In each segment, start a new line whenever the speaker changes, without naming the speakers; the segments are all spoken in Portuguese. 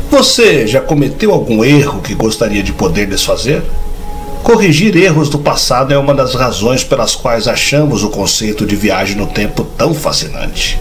Você já cometeu algum erro que gostaria de poder desfazer? Corrigir erros do passado é uma das razões pelas quais achamos o conceito de viagem no tempo tão fascinante.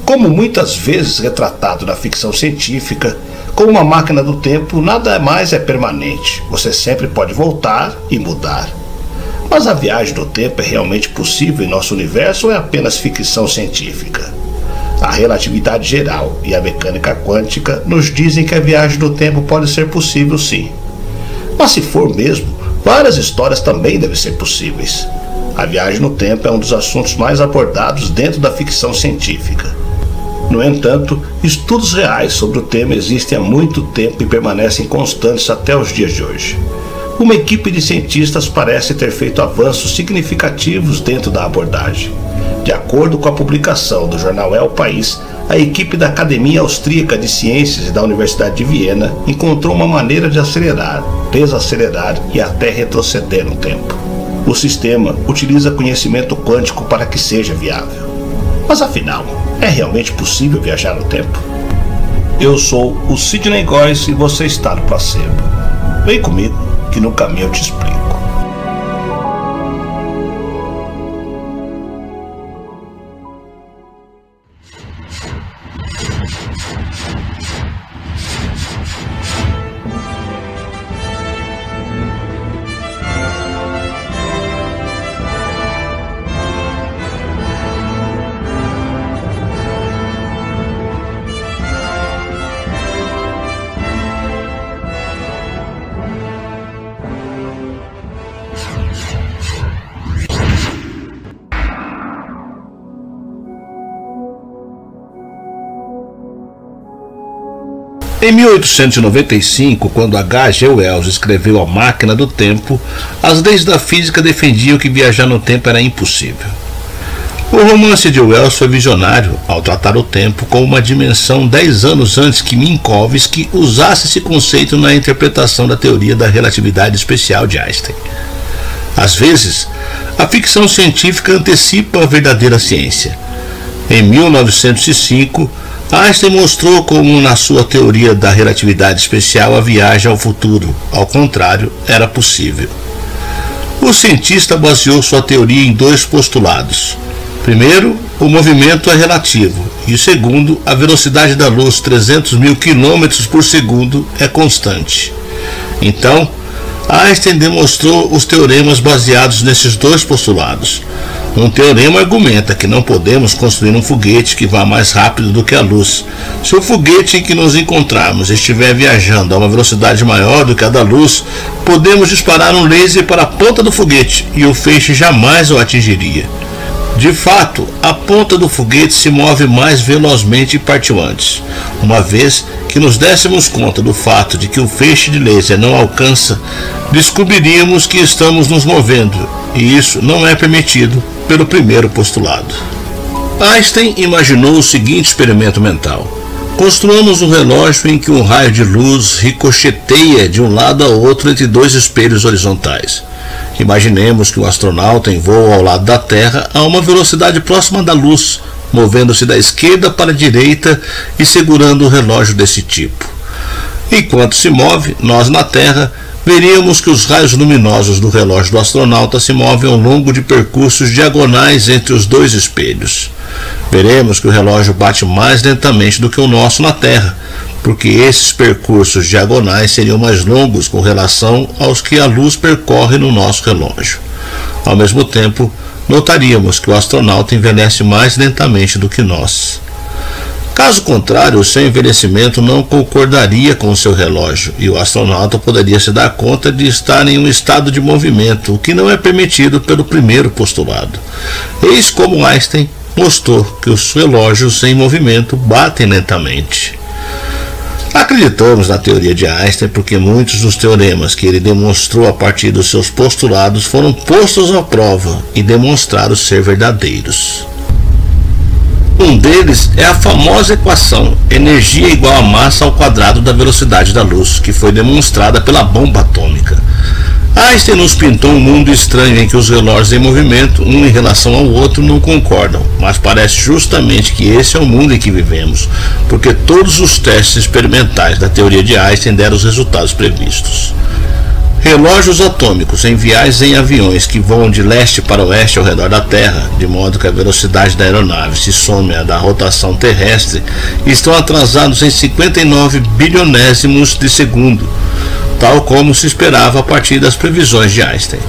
Como muitas vezes retratado na ficção científica, com uma máquina do tempo nada mais é permanente. Você sempre pode voltar e mudar. Mas a viagem no tempo é realmente possível em nosso universo ou é apenas ficção científica? A relatividade geral e a mecânica quântica nos dizem que a viagem no tempo pode ser possível, sim. Mas se for mesmo, várias histórias também devem ser possíveis. A viagem no tempo é um dos assuntos mais abordados dentro da ficção científica. No entanto, estudos reais sobre o tema existem há muito tempo e permanecem constantes até os dias de hoje. Uma equipe de cientistas parece ter feito avanços significativos dentro da abordagem. De acordo com a publicação do jornal El País, a equipe da Academia Austríaca de Ciências e da Universidade de Viena encontrou uma maneira de acelerar, desacelerar e até retroceder no tempo. O sistema utiliza conhecimento quântico para que seja viável. Mas afinal, é realmente possível viajar no tempo? Eu sou o Sidney Góes e você está no Placebo. Vem comigo que no caminho eu te explico. Em 1895, quando H. G. Wells escreveu A Máquina do Tempo, as leis da física defendiam que viajar no tempo era impossível. O romance de Wells foi visionário ao tratar o tempo como uma dimensão 10 anos antes que Minkowski usasse esse conceito na interpretação da teoria da relatividade especial de Einstein. Às vezes, a ficção científica antecipa a verdadeira ciência. Em 1905, Einstein mostrou como na sua teoria da relatividade especial a viagem ao futuro, ao contrário, era possível. O cientista baseou sua teoria em dois postulados. Primeiro, o movimento é relativo, e segundo, a velocidade da luz, 300 mil km por segundo, é constante. Então, Einstein demonstrou os teoremas baseados nesses dois postulados. Um teorema argumenta que não podemos construir um foguete que vá mais rápido do que a luz. Se o foguete em que nos encontrarmos estiver viajando a uma velocidade maior do que a da luz, podemos disparar um laser para a ponta do foguete e o feixe jamais o atingiria. De fato, a ponta do foguete se move mais velozmente e partiu antes. Uma vez que nos dessemos conta do fato de que o feixe de laser não alcança, descobriríamos que estamos nos movendo, e isso não é permitido pelo primeiro postulado. Einstein imaginou o seguinte experimento mental: construamos um relógio em que um raio de luz ricocheteia de um lado a outro entre dois espelhos horizontais. Imaginemos que um astronauta em voo ao lado da Terra a uma velocidade próxima da luz, movendo-se da esquerda para a direita e segurando o relógio desse tipo. Enquanto se move, nós na Terra veríamos que os raios luminosos do relógio do astronauta se movem ao longo de percursos diagonais entre os dois espelhos. Veremos que o relógio bate mais lentamente do que o nosso na Terra, porque esses percursos diagonais seriam mais longos com relação aos que a luz percorre no nosso relógio. Ao mesmo tempo, notaríamos que o astronauta envelhece mais lentamente do que nós. Caso contrário, o seu envelhecimento não concordaria com o seu relógio e o astronauta poderia se dar conta de estar em um estado de movimento, o que não é permitido pelo primeiro postulado. Eis como Einstein mostrou que os relógios em movimento batem lentamente. Acreditamos na teoria de Einstein porque muitos dos teoremas que ele demonstrou a partir dos seus postulados foram postos à prova e demonstraram ser verdadeiros. Um deles é a famosa equação energia igual a massa ao quadrado da velocidade da luz, que foi demonstrada pela bomba atômica. Einstein nos pintou um mundo estranho em que os relógios em movimento, um em relação ao outro, não concordam, mas parece justamente que esse é o mundo em que vivemos, porque todos os testes experimentais da teoria de Einstein deram os resultados previstos. Relógios atômicos enviados em aviões que voam de leste para oeste ao redor da Terra, de modo que a velocidade da aeronave se some à da rotação terrestre, estão atrasados em 59 bilionésimos de segundo, tal como se esperava a partir das previsões de Einstein.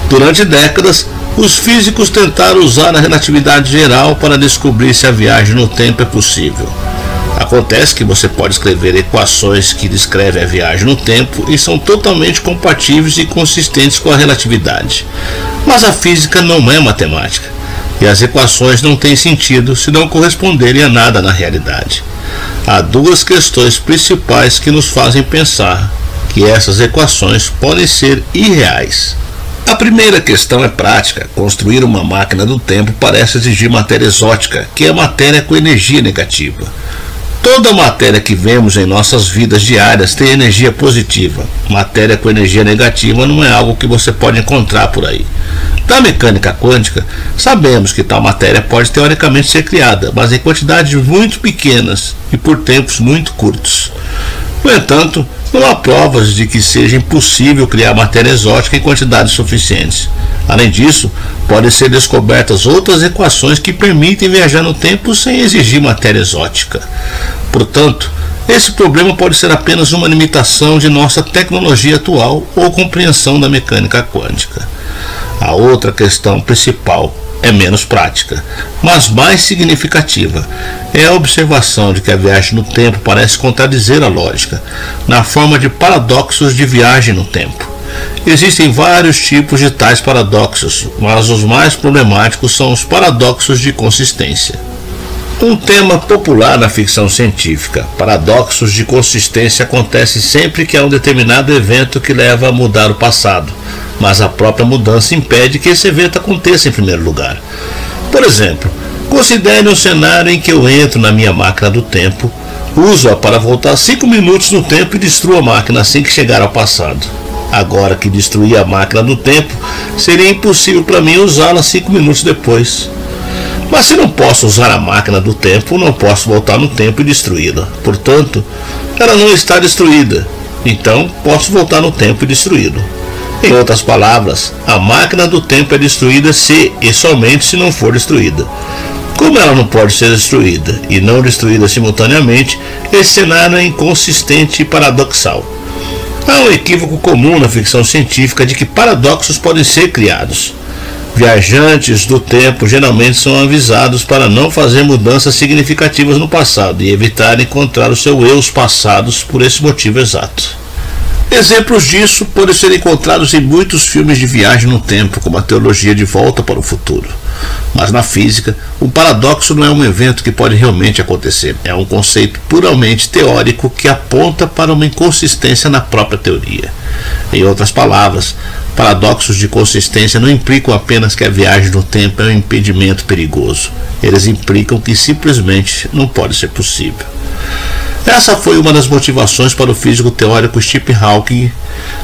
Durante décadas, os físicos tentaram usar a relatividade geral para descobrir se a viagem no tempo é possível. Acontece que você pode escrever equações que descrevem a viagem no tempo e são totalmente compatíveis e consistentes com a relatividade. Mas a física não é matemática, e as equações não têm sentido se não corresponderem a nada na realidade. Há duas questões principais que nos fazem pensar que essas equações podem ser irreais. A primeira questão é prática. Construir uma máquina do tempo parece exigir matéria exótica, que é matéria com energia negativa. Toda matéria que vemos em nossas vidas diárias tem energia positiva. Matéria com energia negativa não é algo que você pode encontrar por aí. Da mecânica quântica, sabemos que tal matéria pode teoricamente ser criada, mas em quantidades muito pequenas e por tempos muito curtos. No entanto, não há provas de que seja impossível criar matéria exótica em quantidades suficientes. Além disso, podem ser descobertas outras equações que permitem viajar no tempo sem exigir matéria exótica. Portanto, esse problema pode ser apenas uma limitação de nossa tecnologia atual ou compreensão da mecânica quântica. A outra questão principal é menos prática, mas mais significativa. É a observação de que a viagem no tempo parece contradizer a lógica, na forma de paradoxos de viagem no tempo. Existem vários tipos de tais paradoxos, mas os mais problemáticos são os paradoxos de consistência. Um tema popular na ficção científica, paradoxos de consistência acontecem sempre que há um determinado evento que leva a mudar o passado, mas a própria mudança impede que esse evento aconteça em primeiro lugar. Por exemplo, considere um cenário em que eu entro na minha máquina do tempo, uso-a para voltar 5 minutos no tempo e destruo a máquina assim que chegar ao passado. Agora que destruí a máquina do tempo, seria impossível para mim usá-la 5 minutos depois. Mas se não posso usar a máquina do tempo, não posso voltar no tempo e destruí-la. Portanto, ela não está destruída. Então, posso voltar no tempo e destruí-la. Em outras palavras, a máquina do tempo é destruída se e somente se não for destruída. Como ela não pode ser destruída e não destruída simultaneamente, esse cenário é inconsistente e paradoxal. Há um equívoco comum na ficção científica de que paradoxos podem ser criados. Viajantes do tempo geralmente são avisados para não fazer mudanças significativas no passado e evitar encontrar os seus erros passados por esse motivo exato. Exemplos disso podem ser encontrados em muitos filmes de viagem no tempo, como a trilogia De Volta para o Futuro. Mas na física, o paradoxo não é um evento que pode realmente acontecer, é um conceito puramente teórico que aponta para uma inconsistência na própria teoria. Em outras palavras, paradoxos de consistência não implicam apenas que a viagem no tempo é um impedimento perigoso, eles implicam que simplesmente não pode ser possível. Essa foi uma das motivações para o físico teórico Stephen Hawking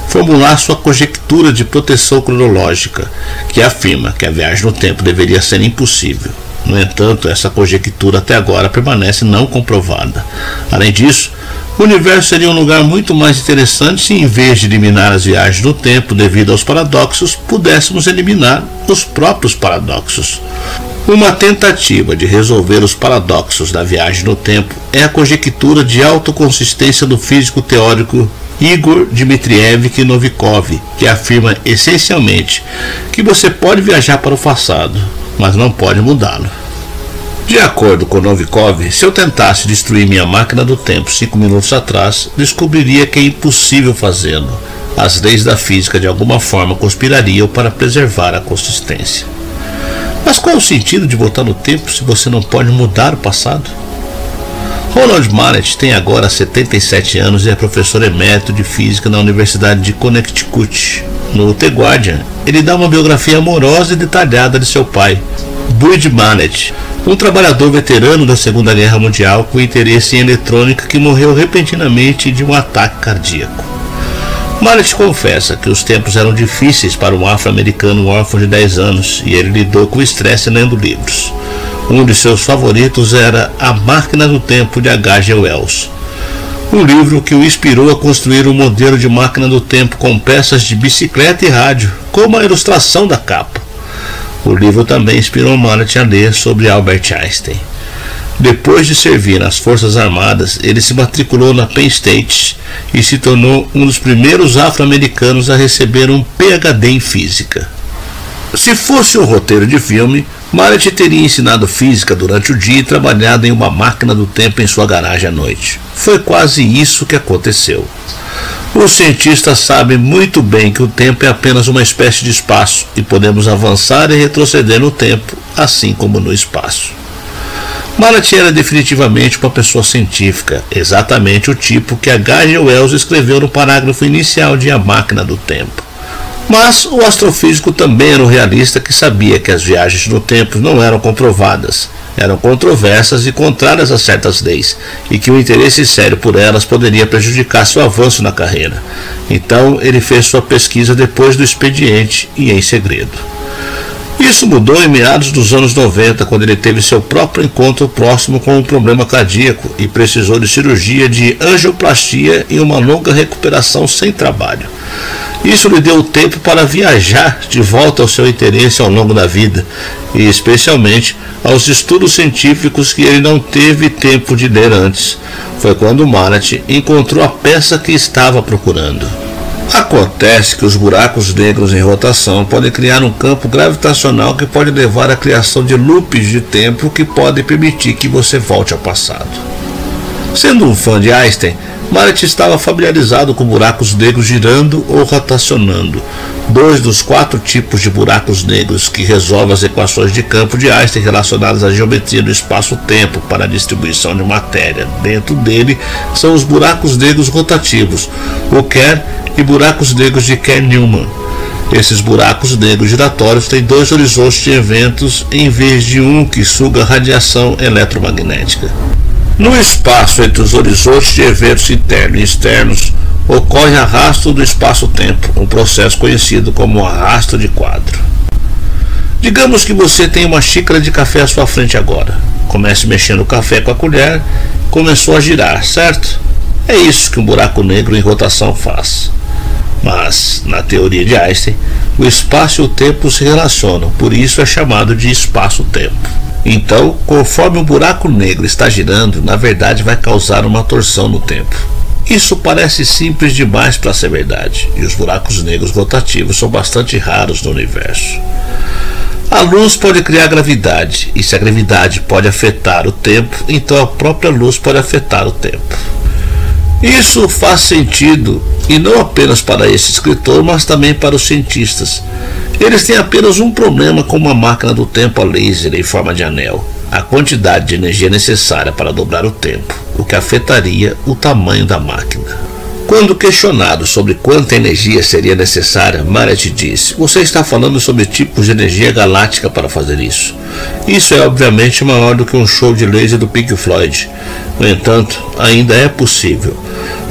formular sua conjectura de proteção cronológica, que afirma que a viagem no tempo deveria ser impossível. No entanto, essa conjectura até agora permanece não comprovada. Além disso, o universo seria um lugar muito mais interessante se, em vez de eliminar as viagens no tempo devido aos paradoxos, pudéssemos eliminar os próprios paradoxos. Uma tentativa de resolver os paradoxos da viagem no tempo é a conjectura de autoconsistência do físico teórico Igor Dmitrievich Novikov, que afirma essencialmente que você pode viajar para o passado, mas não pode mudá-lo. De acordo com Novikov, se eu tentasse destruir minha máquina do tempo 5 minutos atrás, descobriria que é impossível fazê-lo. As leis da física de alguma forma conspirariam para preservar a consistência. Mas qual é o sentido de voltar no tempo se você não pode mudar o passado? Ronald Mallet tem agora 77 anos e é professor emérito de física na Universidade de Connecticut. No The Guardian, ele dá uma biografia amorosa e detalhada de seu pai, Bud Mallet, um trabalhador veterano da Segunda Guerra Mundial com interesse em eletrônica que morreu repentinamente de um ataque cardíaco. Mallet confessa que os tempos eram difíceis para um afro-americano órfão de 10 anos e ele lidou com o estresse lendo livros. Um de seus favoritos era A Máquina do Tempo, de H.G. Wells, um livro que o inspirou a construir um modelo de máquina do tempo com peças de bicicleta e rádio, como a ilustração da capa. O livro também inspirou Mallet a ler sobre Albert Einstein. Depois de servir nas Forças Armadas, ele se matriculou na Penn State e se tornou um dos primeiros afro-americanos a receber um PhD em física. Se fosse um roteiro de filme, Mallet teria ensinado física durante o dia e trabalhado em uma máquina do tempo em sua garagem à noite. Foi quase isso que aconteceu. Os cientistas sabem muito bem que o tempo é apenas uma espécie de espaço e podemos avançar e retroceder no tempo, assim como no espaço. Mallet era definitivamente uma pessoa científica, exatamente o tipo que H.G. Wells escreveu no parágrafo inicial de A Máquina do Tempo. Mas o astrofísico também era um realista que sabia que as viagens no tempo não eram comprovadas, eram controversas e contrárias a certas leis, e que o interesse sério por elas poderia prejudicar seu avanço na carreira. Então ele fez sua pesquisa depois do expediente e em segredo. Isso mudou em meados dos anos 90, quando ele teve seu próprio encontro próximo com um problema cardíaco e precisou de cirurgia de angioplastia e uma longa recuperação sem trabalho. Isso lhe deu tempo para viajar de volta ao seu interesse ao longo da vida, e especialmente aos estudos científicos que ele não teve tempo de ler antes. Foi quando Mallet encontrou a peça que estava procurando. Acontece que os buracos negros em rotação podem criar um campo gravitacional que pode levar à criação de loops de tempo que podem permitir que você volte ao passado. Sendo um fã de Einstein, Mallet estava familiarizado com buracos negros girando ou rotacionando, 2 dos 4 tipos de buracos negros que resolvem as equações de campo de Einstein relacionadas à geometria do espaço-tempo para a distribuição de matéria. Dentro dele são os buracos negros rotativos, o Kerr e buracos negros de Kerr-Newman. Esses buracos negros giratórios têm 2 horizontes de eventos em vez de um que suga radiação eletromagnética. No espaço entre os horizontes de eventos internos e externos, ocorre arrasto do espaço-tempo, um processo conhecido como arrasto de quadro. Digamos que você tem uma xícara de café à sua frente agora. Comece mexendo o café com a colher, começou a girar, certo? É isso que um buraco negro em rotação faz. Mas, na teoria de Einstein, o espaço e o tempo se relacionam, por isso é chamado de espaço-tempo. Então, conforme o buraco negro está girando, na verdade vai causar uma torção no tempo. Isso parece simples demais para ser verdade, e os buracos negros rotativos são bastante raros no universo. A luz pode criar gravidade, e se a gravidade pode afetar o tempo, então a própria luz pode afetar o tempo. Isso faz sentido, e não apenas para esse escritor, mas também para os cientistas. Eles têm apenas um problema com uma máquina do tempo a laser em forma de anel: a quantidade de energia necessária para dobrar o tempo, o que afetaria o tamanho da máquina. Quando questionado sobre quanta energia seria necessária, Mallet disse: "Você está falando sobre tipos de energia galáctica para fazer isso. Isso é obviamente maior do que um show de laser do Pink Floyd. No entanto, ainda é possível."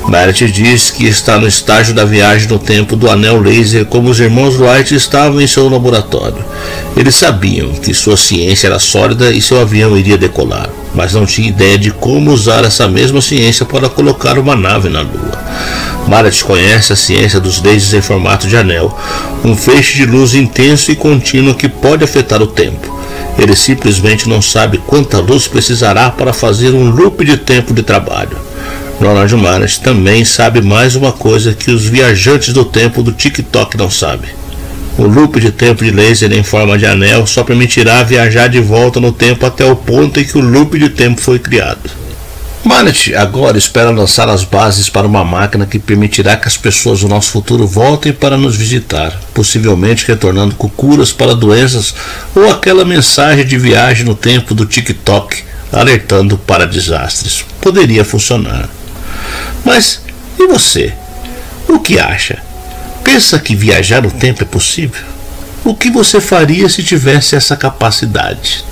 Mallet diz que está no estágio da viagem no tempo do anel laser, como os irmãos Wright estavam em seu laboratório. Eles sabiam que sua ciência era sólida e seu avião iria decolar, mas não tinha ideia de como usar essa mesma ciência para colocar uma nave na Lua. Mallet conhece a ciência dos lasers em formato de anel, um feixe de luz intenso e contínuo que pode afetar o tempo. Ele simplesmente não sabe quanta luz precisará para fazer um loop de tempo de trabalho. Ronald Mallet também sabe mais uma coisa que os viajantes do tempo do TikTok não sabem. O loop de tempo de laser em forma de anel só permitirá viajar de volta no tempo até o ponto em que o loop de tempo foi criado. Mallet agora espera lançar as bases para uma máquina que permitirá que as pessoas do nosso futuro voltem para nos visitar, possivelmente retornando com curas para doenças ou aquela mensagem de viagem no tempo do TikTok, alertando para desastres. Poderia funcionar. Mas e você? O que acha? Pensa que viajar no tempo é possível? O que você faria se tivesse essa capacidade?